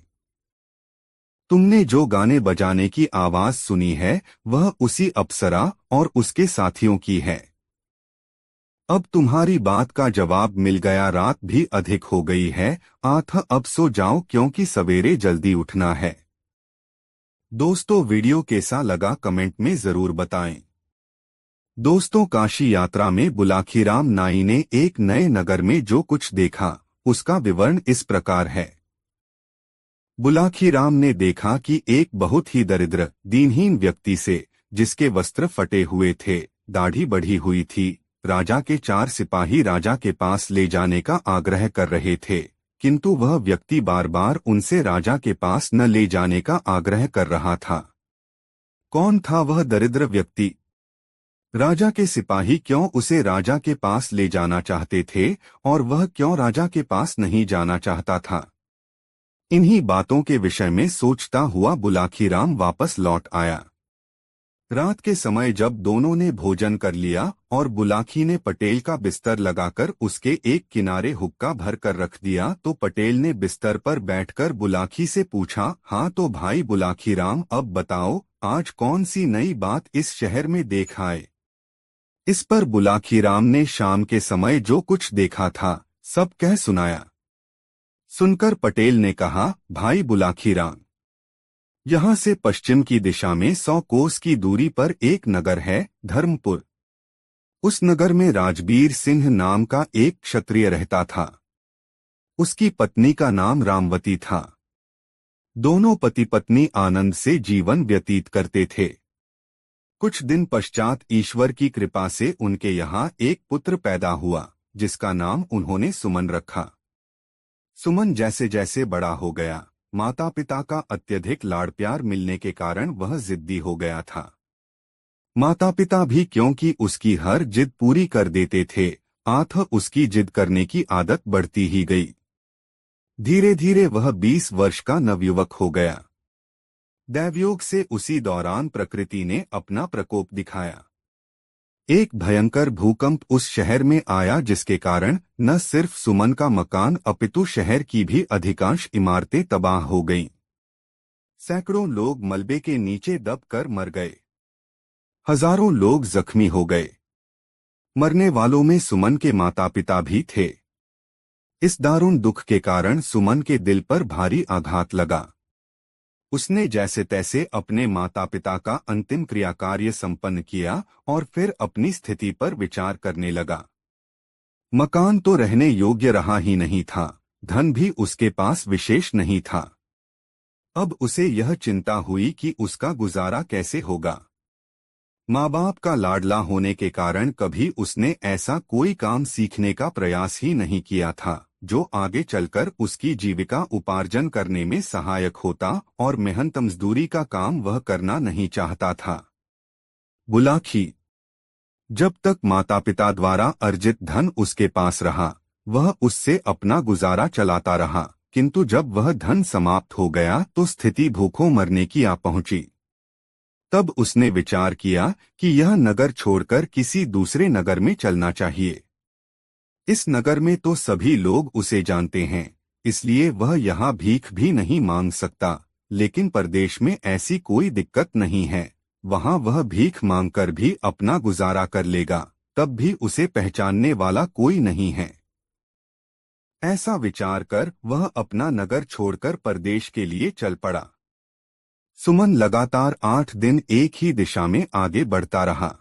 तुमने जो गाने बजाने की आवाज सुनी है वह उसी अप्सरा और उसके साथियों की है। अब तुम्हारी बात का जवाब मिल गया। रात भी अधिक हो गई है, आठ अब सो जाओ क्योंकि सवेरे जल्दी उठना है। दोस्तों, वीडियो कैसा लगा कमेंट में जरूर बताएं। दोस्तों, काशी यात्रा में बुलाखीराम नाई ने एक नए नगर में जो कुछ देखा उसका विवरण इस प्रकार है। बुलाखीराम ने देखा कि एक बहुत ही दरिद्र दीनहीन व्यक्ति से, जिसके वस्त्र फटे हुए थे, दाढ़ी बढ़ी हुई थी, राजा के 4 सिपाही राजा के पास ले जाने का आग्रह कर रहे थे, किंतु वह व्यक्ति बार बार उनसे राजा के पास न ले जाने का आग्रह कर रहा था। कौन था वह दरिद्र व्यक्ति? राजा के सिपाही क्यों उसे राजा के पास ले जाना चाहते थे और वह क्यों राजा के पास नहीं जाना चाहता था? इन्हीं बातों के विषय में सोचता हुआ बुलाखीराम वापस लौट आया। रात के समय जब दोनों ने भोजन कर लिया और बुलाखी ने पटेल का बिस्तर लगाकर उसके एक किनारे हुक्का भर कर रख दिया, तो पटेल ने बिस्तर पर बैठकर बुलाखी से पूछा, हाँ तो भाई बुलाखीराम, अब बताओ आज कौन सी नई बात इस शहर में देख आए? इस पर बुलाखीराम ने शाम के समय जो कुछ देखा था सब कह सुनाया। सुनकर पटेल ने कहा, भाई बुलाखीराम, यहाँ से पश्चिम की दिशा में 100 कोस की दूरी पर एक नगर है, धर्मपुर। उस नगर में राजबीर सिंह नाम का एक क्षत्रिय रहता था। उसकी पत्नी का नाम रामवती था। दोनों पति पत्नी आनंद से जीवन व्यतीत करते थे। कुछ दिन पश्चात ईश्वर की कृपा से उनके यहाँ एक पुत्र पैदा हुआ, जिसका नाम उन्होंने सुमन रखा। सुमन जैसे जैसे बड़ा हो गया, माता पिता का अत्यधिक लाड़ प्यार मिलने के कारण वह जिद्दी हो गया था। माता पिता भी क्योंकि उसकी हर जिद पूरी कर देते थे, अतः उसकी जिद करने की आदत बढ़ती ही गई। धीरे धीरे वह 20 वर्ष का नवयुवक हो गया। दैवयोग से उसी दौरान प्रकृति ने अपना प्रकोप दिखाया। एक भयंकर भूकंप उस शहर में आया, जिसके कारण न सिर्फ सुमन का मकान अपितु शहर की भी अधिकांश इमारतें तबाह हो गईं। सैकड़ों लोग मलबे के नीचे दबकर मर गए। हजारों लोग जख्मी हो गए। मरने वालों में सुमन के माता पिता भी थे। इस दारुण दुख के कारण सुमन के दिल पर भारी आघात लगा। उसने जैसे तैसे अपने माता पिता का अंतिम क्रियाकार्य संपन्न किया और फिर अपनी स्थिति पर विचार करने लगा। मकान तो रहने योग्य रहा ही नहीं था, धन भी उसके पास विशेष नहीं था। अब उसे यह चिंता हुई कि उसका गुजारा कैसे होगा। माँ बाप का लाडला होने के कारण कभी उसने ऐसा कोई काम सीखने का प्रयास ही नहीं किया था जो आगे चलकर उसकी जीविका उपार्जन करने में सहायक होता, और मेहनत मजदूरी का काम वह करना नहीं चाहता था। बुलाखी जब तक माता पिता द्वारा अर्जित धन उसके पास रहा, वह उससे अपना गुजारा चलाता रहा, किंतु जब वह धन समाप्त हो गया तो स्थिति भूखों मरने की आ पहुंची। तब उसने विचार किया कि यह नगर छोड़कर किसी दूसरे नगर में चलना चाहिए। इस नगर में तो सभी लोग उसे जानते हैं, इसलिए वह यहाँ भीख भी नहीं मांग सकता, लेकिन परदेश में ऐसी कोई दिक्कत नहीं है, वहाँ वह भीख मांगकर भी अपना गुजारा कर लेगा, तब भी उसे पहचानने वाला कोई नहीं है। ऐसा विचार कर वह अपना नगर छोड़कर परदेश के लिए चल पड़ा। सुमन लगातार 8 दिन एक ही दिशा में आगे बढ़ता रहा।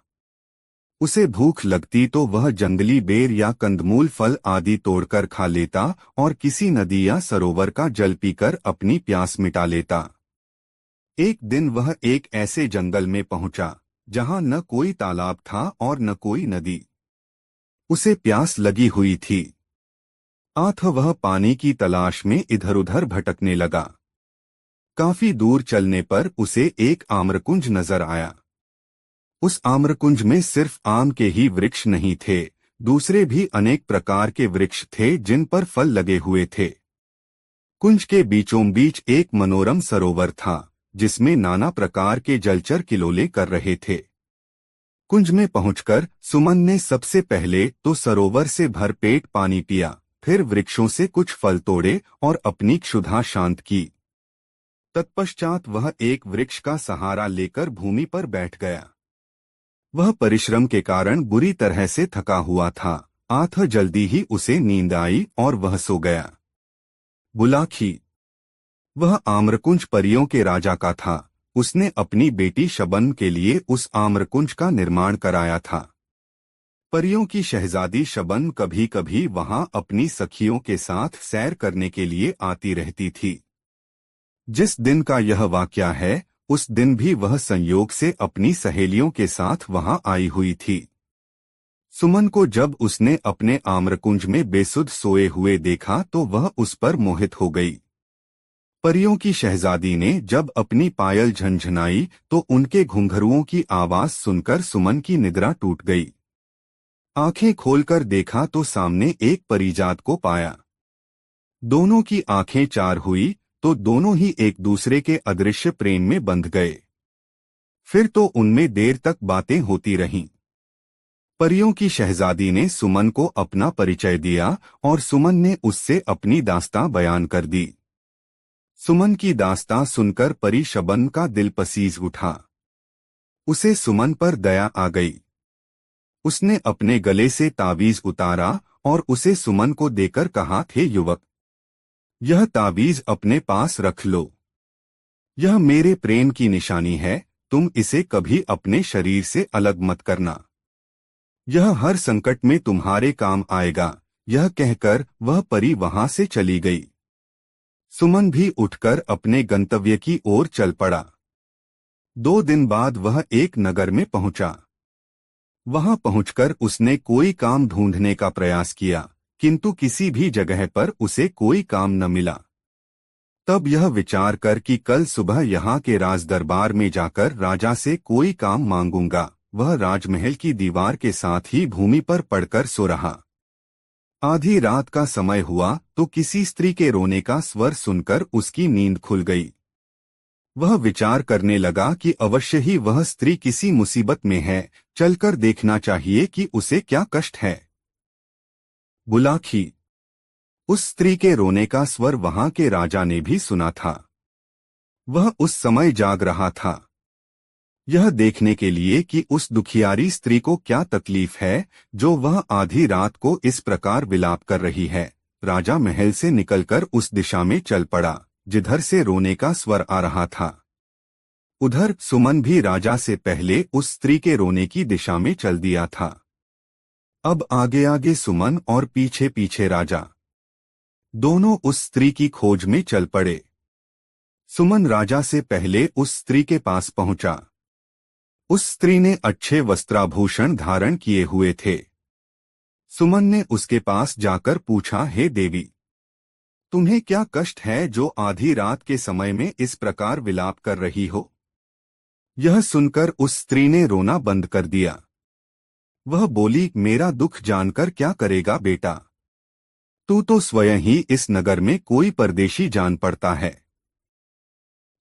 उसे भूख लगती तो वह जंगली बेर या कंदमूल फल आदि तोड़कर खा लेता और किसी नदी या सरोवर का जल पीकर अपनी प्यास मिटा लेता। एक दिन वह एक ऐसे जंगल में पहुंचा जहां न कोई तालाब था और न कोई नदी। उसे प्यास लगी हुई थी, अतः वह पानी की तलाश में इधर-उधर भटकने लगा। काफी दूर चलने पर उसे एक आम्रकुंज नजर आया। उस आम्रकुंज में सिर्फ आम के ही वृक्ष नहीं थे, दूसरे भी अनेक प्रकार के वृक्ष थे जिन पर फल लगे हुए थे। कुंज के बीचों बीच एक मनोरम सरोवर था, जिसमें नाना प्रकार के जलचर किलोले कर रहे थे। कुंज में पहुंचकर सुमन ने सबसे पहले तो सरोवर से भरपेट पानी पिया, फिर वृक्षों से कुछ फल तोड़े और अपनी क्षुधा शांत की। तत्पश्चात वह एक वृक्ष का सहारा लेकर भूमि पर बैठ गया। वह परिश्रम के कारण बुरी तरह से थका हुआ था, अतः जल्दी ही उसे नींद आई और वह सो गया। बुलाखी वह आम्रकुंज परियों के राजा का था। उसने अपनी बेटी शबन के लिए उस आम्रकुंज का निर्माण कराया था। परियों की शहजादी शबन कभी कभी वहां अपनी सखियों के साथ सैर करने के लिए आती रहती थी। जिस दिन का यह वाकया है, उस दिन भी वह संयोग से अपनी सहेलियों के साथ वहां आई हुई थी। सुमन को जब उसने अपने आम्रकुंज में बेसुध सोए हुए देखा तो वह उस पर मोहित हो गई। परियों की शहजादी ने जब अपनी पायल झनझनाई तो उनके घुंघरुओं की आवाज सुनकर सुमन की निद्रा टूट गई। आंखें खोलकर देखा तो सामने एक परिजात को पाया। दोनों की आंखें चार हुई तो दोनों ही एक दूसरे के अदृश्य प्रेम में बंध गए। फिर तो उनमें देर तक बातें होती रहीं। परियों की शहजादी ने सुमन को अपना परिचय दिया और सुमन ने उससे अपनी दास्तां बयान कर दी। सुमन की दास्तां सुनकर परी शबन का दिल पसीज उठा। उसे सुमन पर दया आ गई। उसने अपने गले से तावीज उतारा और उसे सुमन को देकर कहा, हे युवक, यह तावीज अपने पास रख लो। यह मेरे प्रेम की निशानी है, तुम इसे कभी अपने शरीर से अलग मत करना। यह हर संकट में तुम्हारे काम आएगा। यह कहकर वह परी वहां से चली गई। सुमन भी उठकर अपने गंतव्य की ओर चल पड़ा। 2 दिन बाद वह एक नगर में पहुंचा। वहां पहुंचकर उसने कोई काम ढूंढने का प्रयास किया, किंतु किसी भी जगह पर उसे कोई काम न मिला। तब यह विचार कर कि कल सुबह यहाँ के राज दरबार में जाकर राजा से कोई काम मांगूंगा, वह राजमहल की दीवार के साथ ही भूमि पर पड़कर सो रहा। आधी रात का समय हुआ तो किसी स्त्री के रोने का स्वर सुनकर उसकी नींद खुल गई। वह विचार करने लगा कि अवश्य ही वह स्त्री किसी मुसीबत में है, चलकर देखना चाहिए कि उसे क्या कष्ट है। बुलाखी। उस स्त्री के रोने का स्वर वहां के राजा ने भी सुना था। वह उस समय जाग रहा था, यह देखने के लिए कि उस दुखियारी स्त्री को क्या तकलीफ है जो वह आधी रात को इस प्रकार विलाप कर रही है। राजा महल से निकलकर उस दिशा में चल पड़ा जिधर से रोने का स्वर आ रहा था। उधर सुमन भी राजा से पहले उस स्त्री के रोने की दिशा में चल दिया था। अब आगे आगे सुमन और पीछे पीछे राजा, दोनों उस स्त्री की खोज में चल पड़े। सुमन राजा से पहले उस स्त्री के पास पहुंचा। उस स्त्री ने अच्छे वस्त्राभूषण धारण किए हुए थे। सुमन ने उसके पास जाकर पूछा, हे देवी, तुम्हें क्या कष्ट है जो आधी रात के समय में इस प्रकार विलाप कर रही हो? यह सुनकर उस स्त्री ने रोना बंद कर दिया। वह बोली, मेरा दुख जानकर क्या करेगा बेटा? तू तो स्वयं ही इस नगर में कोई परदेशी जान पड़ता है।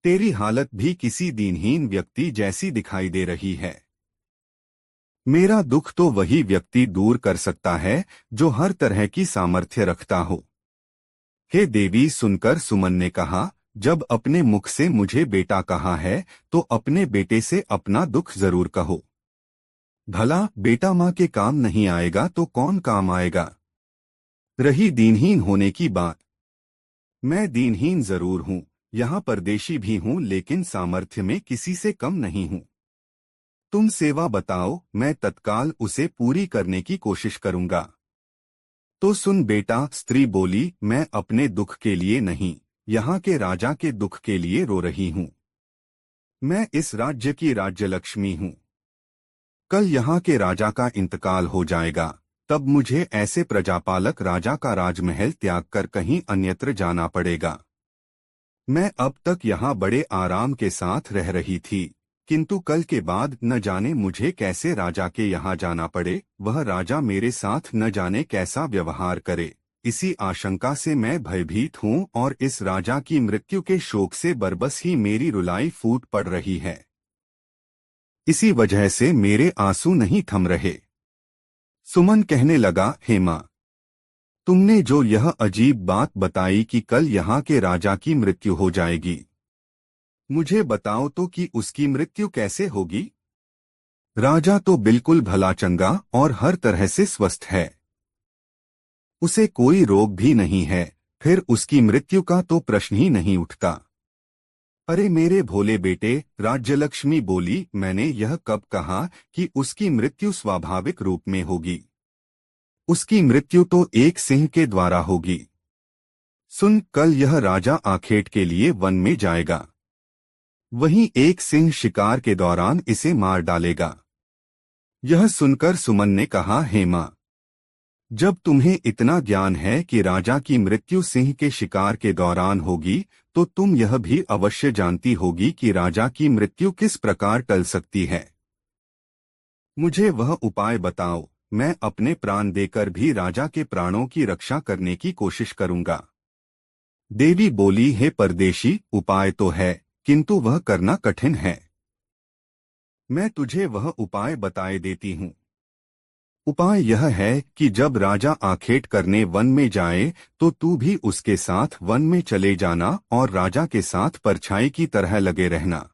तेरी हालत भी किसी दीनहीन व्यक्ति जैसी दिखाई दे रही है। मेरा दुख तो वही व्यक्ति दूर कर सकता है जो हर तरह की सामर्थ्य रखता हो। हे देवी, सुनकर सुमन ने कहा, जब अपने मुख से मुझे बेटा कहा है तो अपने बेटे से अपना दुख जरूर कहो। भला बेटा माँ के काम नहीं आएगा तो कौन काम आएगा? रही दीनहीन होने की बात, मैं दीनहीन जरूर हूँ, यहाँ परदेशी भी हूँ, लेकिन सामर्थ्य में किसी से कम नहीं हूँ। तुम सेवा बताओ, मैं तत्काल उसे पूरी करने की कोशिश करूँगा। तो सुन बेटा, स्त्री बोली, मैं अपने दुख के लिए नहीं, यहाँ के राजा के दुख के लिए रो रही हूँ। मैं इस राज्य की राज्यलक्ष्मी हूँ। कल यहाँ के राजा का इंतकाल हो जाएगा, तब मुझे ऐसे प्रजापालक राजा का राजमहल त्याग कर कहीं अन्यत्र जाना पड़ेगा। मैं अब तक यहाँ बड़े आराम के साथ रह रही थी, किंतु कल के बाद न जाने मुझे कैसे राजा के यहाँ जाना पड़े। वह राजा मेरे साथ न जाने कैसा व्यवहार करे, इसी आशंका से मैं भयभीत हूँ और इस राजा की मृत्यु के शोक से बरबस ही मेरी रुलाई फूट पड़ रही है। इसी वजह से मेरे आंसू नहीं थम रहे। सुमन कहने लगा, हे माँ, तुमने जो यह अजीब बात बताई कि कल यहाँ के राजा की मृत्यु हो जाएगी, मुझे बताओ तो कि उसकी मृत्यु कैसे होगी? राजा तो बिल्कुल भला चंगा और हर तरह से स्वस्थ है, उसे कोई रोग भी नहीं है, फिर उसकी मृत्यु का तो प्रश्न ही नहीं उठता। अरे मेरे भोले बेटे, राज्यलक्ष्मी बोली, मैंने यह कब कहा कि उसकी मृत्यु स्वाभाविक रूप में होगी? उसकी मृत्यु तो एक सिंह के द्वारा होगी। सुन, कल यह राजा आखेट के लिए वन में जाएगा। वहीं एक सिंह शिकार के दौरान इसे मार डालेगा। यह सुनकर सुमन ने कहा, हेमा, जब तुम्हें इतना ज्ञान है कि राजा की मृत्यु सिंह के शिकार के दौरान होगी, तो तुम यह भी अवश्य जानती होगी कि राजा की मृत्यु किस प्रकार टल सकती है। मुझे वह उपाय बताओ, मैं अपने प्राण देकर भी राजा के प्राणों की रक्षा करने की कोशिश करूंगा। देवी बोली, हे परदेशी, उपाय तो है, किंतु वह करना कठिन है। मैं तुझे वह उपाय बताए देती हूँ। उपाय यह है कि जब राजा आखेट करने वन में जाए तो तू भी उसके साथ वन में चले जाना और राजा के साथ परछाई की तरह लगे रहना।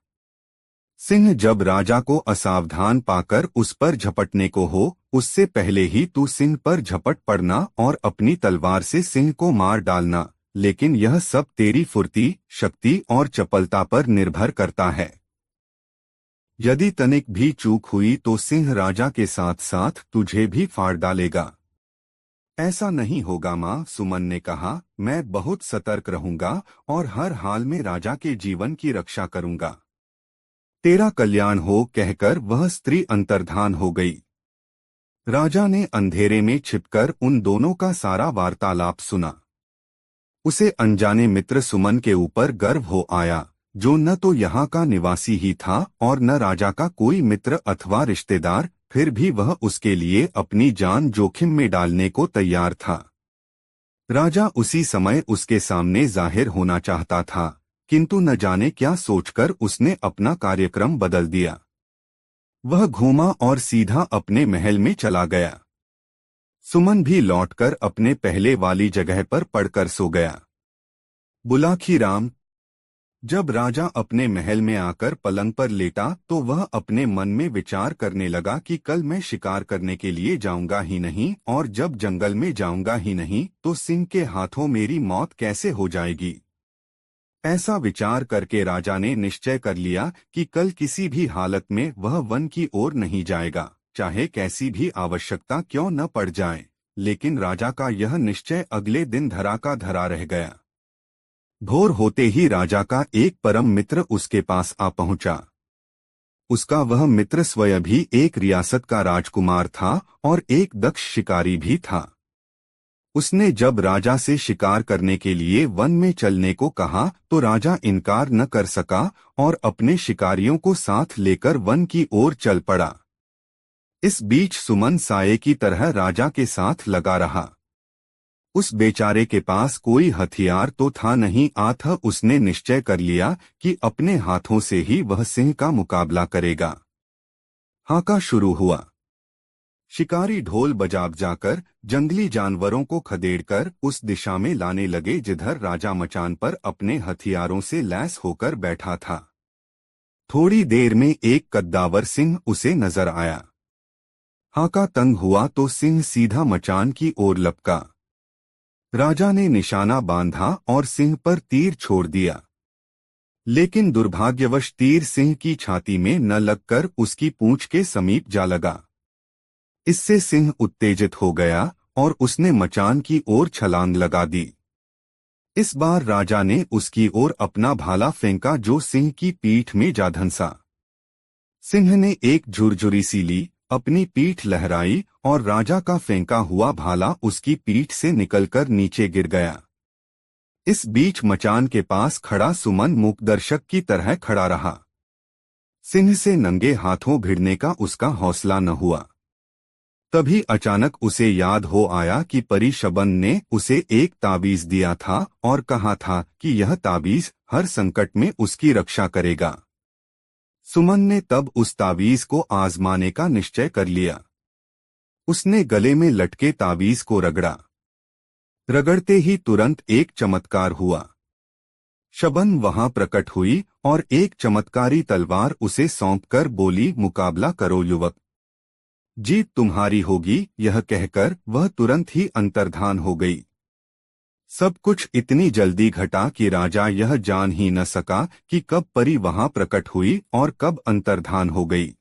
सिंह जब राजा को असावधान पाकर उस पर झपटने को हो, उससे पहले ही तू सिंह पर झपट पड़ना और अपनी तलवार से सिंह को मार डालना, लेकिन यह सब तेरी फुर्ती, शक्ति और चपलता पर निर्भर करता है। यदि तनिक भी चूक हुई तो सिंह राजा के साथ साथ तुझे भी फाड़ डालेगा। ऐसा नहीं होगा माँ, सुमन ने कहा, मैं बहुत सतर्क रहूंगा और हर हाल में राजा के जीवन की रक्षा करूंगा। तेरा कल्याण हो, कहकर वह स्त्री अंतर्धान हो गई। राजा ने अंधेरे में छिपकर उन दोनों का सारा वार्तालाप सुना। उसे अनजाने मित्र सुमन के ऊपर गर्व हो आया, जो न तो यहाँ का निवासी ही था और न राजा का कोई मित्र अथवा रिश्तेदार, फिर भी वह उसके लिए अपनी जान जोखिम में डालने को तैयार था। राजा उसी समय उसके सामने जाहिर होना चाहता था, किंतु न जाने क्या सोचकर उसने अपना कार्यक्रम बदल दिया। वह घूमा और सीधा अपने महल में चला गया। सुमन भी लौटकर अपने पहले वाली जगह पर पड़कर सो गया। बुलाखी राम। जब राजा अपने महल में आकर पलंग पर लेटा तो वह अपने मन में विचार करने लगा कि कल मैं शिकार करने के लिए जाऊंगा ही नहीं, और जब जंगल में जाऊंगा ही नहीं तो सिंह के हाथों मेरी मौत कैसे हो जाएगी। ऐसा विचार करके राजा ने निश्चय कर लिया कि कल किसी भी हालत में वह वन की ओर नहीं जाएगा, चाहे कैसी भी आवश्यकता क्यों न पड़ जाए। लेकिन राजा का यह निश्चय अगले दिन धरा का धरा रह गया। भोर होते ही राजा का एक परम मित्र उसके पास आ पहुंचा। उसका वह मित्र स्वयं भी एक रियासत का राजकुमार था और एक दक्ष शिकारी भी था। उसने जब राजा से शिकार करने के लिए वन में चलने को कहा तो राजा इनकार न कर सका और अपने शिकारियों को साथ लेकर वन की ओर चल पड़ा। इस बीच सुमन साये की तरह राजा के साथ लगा रहा। उस बेचारे के पास कोई हथियार तो था नहीं, अतः उसने निश्चय कर लिया कि अपने हाथों से ही वह सिंह का मुकाबला करेगा। हाका शुरू हुआ। शिकारी ढोल बजा जाकर जंगली जानवरों को खदेड़कर उस दिशा में लाने लगे जिधर राजा मचान पर अपने हथियारों से लैस होकर बैठा था। थोड़ी देर में एक कद्दावर सिंह उसे नजर आया। हाका तंग हुआ तो सिंह सीधा मचान की ओर लपका। राजा ने निशाना बांधा और सिंह पर तीर छोड़ दिया, लेकिन दुर्भाग्यवश तीर सिंह की छाती में न लगकर उसकी पूंछ के समीप जा लगा। इससे सिंह उत्तेजित हो गया और उसने मचान की ओर छलांग लगा दी। इस बार राजा ने उसकी ओर अपना भाला फेंका जो सिंह की पीठ में जा धंसा। सिंह ने एक झुरझुरी सी ली, अपनी पीठ लहराई और राजा का फेंका हुआ भाला उसकी पीठ से निकलकर नीचे गिर गया। इस बीच मचान के पास खड़ा सुमन मूकदर्शक की तरह खड़ा रहा। सिंह से नंगे हाथों भिड़ने का उसका हौसला न हुआ। तभी अचानक उसे याद हो आया कि परी शबन ने उसे एक ताबीज दिया था और कहा था कि यह ताबीज हर संकट में उसकी रक्षा करेगा। सुमन ने तब उस ताबीज को आजमाने का निश्चय कर लिया। उसने गले में लटके ताबीज को रगड़ा। रगड़ते ही तुरंत एक चमत्कार हुआ। शबन वहां प्रकट हुई और एक चमत्कारी तलवार उसे सौंपकर बोली, मुकाबला करो युवक, जीत तुम्हारी होगी। यह कहकर वह तुरंत ही अंतर्धान हो गई। सब कुछ इतनी जल्दी घटा कि राजा यह जान ही न सका कि कब परी वहां प्रकट हुई और कब अंतर्धान हो गई।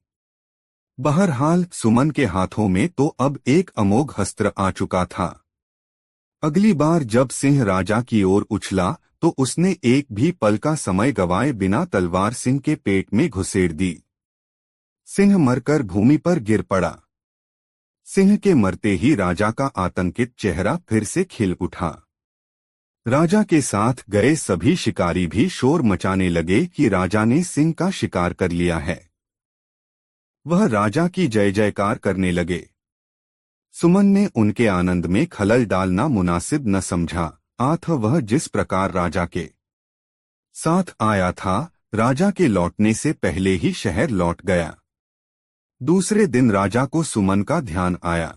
बहरहाल सुमन के हाथों में तो अब एक अमोघ अस्त्र आ चुका था। अगली बार जब सिंह राजा की ओर उछला तो उसने एक भी पल का समय गवाए बिना तलवार सिंह के पेट में घुसेड़ दी। सिंह मरकर भूमि पर गिर पड़ा। सिंह के मरते ही राजा का आतंकित चेहरा फिर से खिल उठा। राजा के साथ गए सभी शिकारी भी शोर मचाने लगे कि राजा ने सिंह का शिकार कर लिया है। वह राजा की जय जयकार करने लगे। सुमन ने उनके आनंद में खलल डालना मुनासिब न समझा। वह जिस प्रकार राजा के साथ आया था, राजा के लौटने से पहले ही शहर लौट गया। दूसरे दिन राजा को सुमन का ध्यान आया।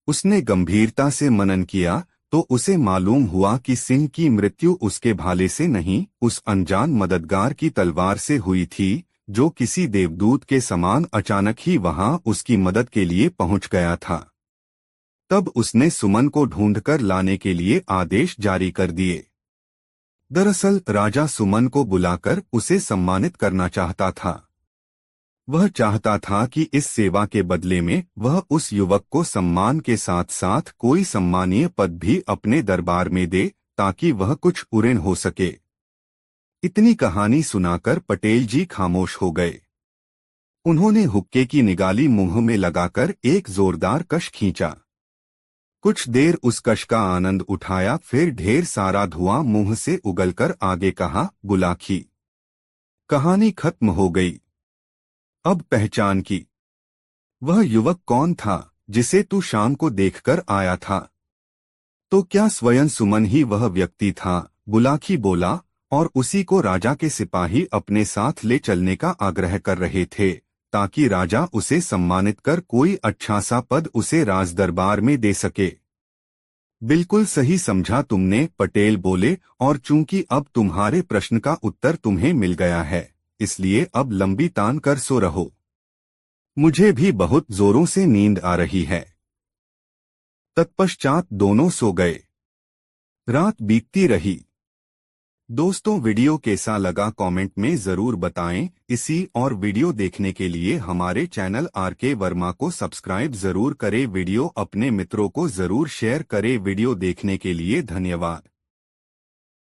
उसने गंभीरता से मनन किया तो उसे मालूम हुआ कि सिंह की मृत्यु उसके भाले से नहीं, उस अनजान मददगार की तलवार से हुई थी, जो किसी देवदूत के समान अचानक ही वहां उसकी मदद के लिए पहुंच गया था। तब उसने सुमन को ढूंढकर लाने के लिए आदेश जारी कर दिए। दरअसल राजा सुमन को बुलाकर उसे सम्मानित करना चाहता था। वह चाहता था कि इस सेवा के बदले में वह उस युवक को सम्मान के साथ साथ कोई सम्मानीय पद भी अपने दरबार में दे, ताकि वह कुछ उऋण हो सके। इतनी कहानी सुनाकर पटेल जी खामोश हो गए। उन्होंने हुक्के की निगाली मुंह में लगाकर एक जोरदार कश खींचा। कुछ देर उस कश का आनंद उठाया, फिर ढेर सारा धुआं मुंह से उगलकर आगे कहा, बुलाखी। कहानी खत्म हो गई। अब पहचान की। वह युवक कौन था जिसे तू शाम को देखकर आया था? तो क्या स्वयं सुमन ही वह व्यक्ति था? बुलाखी बोला, और उसी को राजा के सिपाही अपने साथ ले चलने का आग्रह कर रहे थे, ताकि राजा उसे सम्मानित कर कोई अच्छा सा पद उसे राजदरबार में दे सके। बिल्कुल सही समझा तुमने, पटेल बोले, और चूंकि अब तुम्हारे प्रश्न का उत्तर तुम्हें मिल गया है, इसलिए अब लंबी तान कर सो रहो। मुझे भी बहुत जोरों से नींद आ रही है। तत्पश्चात दोनों सो गए। रात बीतती रही। दोस्तों, वीडियो कैसा लगा कमेंट में जरूर बताएं। इसी और वीडियो देखने के लिए हमारे चैनल आरके वर्मा को सब्सक्राइब जरूर करें। वीडियो अपने मित्रों को जरूर शेयर करें। वीडियो देखने के लिए धन्यवाद।